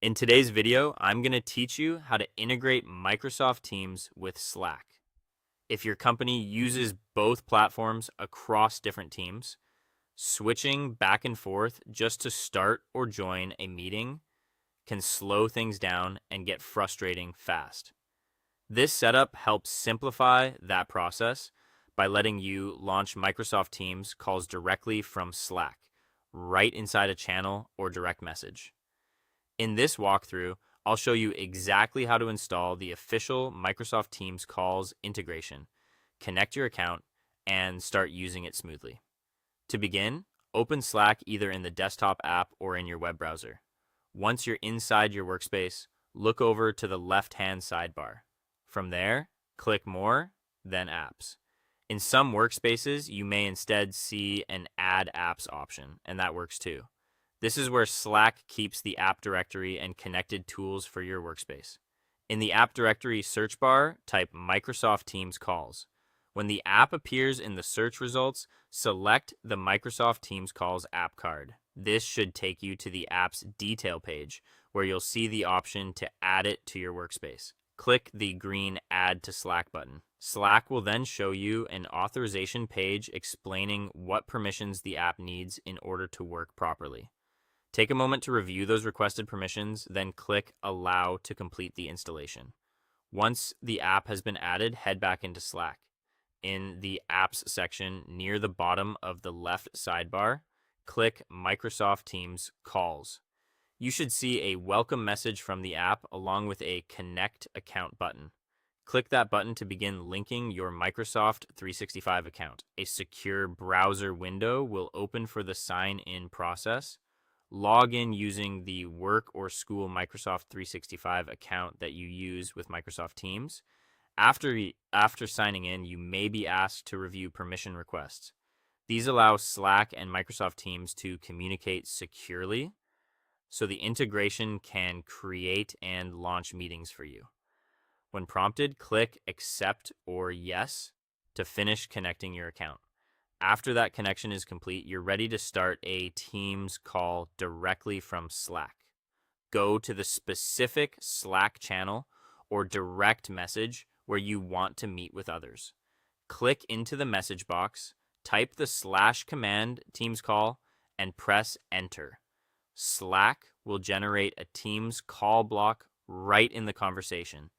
In today's video, I'm going to teach you how to integrate Microsoft Teams with Slack. If your company uses both platforms across different teams, switching back and forth just to start or join a meeting can slow things down and get frustrating fast. This setup helps simplify that process by letting you launch Microsoft Teams calls directly from Slack, right inside a channel or direct message. In this walkthrough, I'll show you exactly how to install the official Microsoft Teams calls integration, connect your account, and start using it smoothly. To begin, open Slack either in the desktop app or in your web browser. Once you're inside your workspace, look over to the left-hand sidebar. From there, click More, then Apps. In some workspaces, you may instead see an Add Apps option, and that works too. This is where Slack keeps the app directory and connected tools for your workspace. In the app directory search bar, type Microsoft Teams calls. When the app appears in the search results, select the Microsoft Teams calls app card. This should take you to the app's detail page, where you'll see the option to add it to your workspace. Click the green Add to Slack button. Slack will then show you an authorization page explaining what permissions the app needs in order to work properly. Take a moment to review those requested permissions, then click Allow to complete the installation. Once the app has been added, head back into Slack. In the Apps section near the bottom of the left sidebar, click Microsoft Teams Calls. You should see a welcome message from the app along with a Connect Account button. Click that button to begin linking your Microsoft 365 account. A secure browser window will open for the sign-in process. Log in using the work or school Microsoft 365 account that you use with Microsoft Teams. After signing in, you may be asked to review permission requests. These allow Slack and Microsoft Teams to communicate securely, so the integration can create and launch meetings for you. When prompted, click Accept or Yes to finish connecting your account. After that connection is complete, you're ready to start a Teams call directly from Slack. Go to the specific Slack channel or direct message where you want to meet with others. Click into the message box, type the /command Teams call, and press Enter. Slack will generate a Teams call block right in the conversation.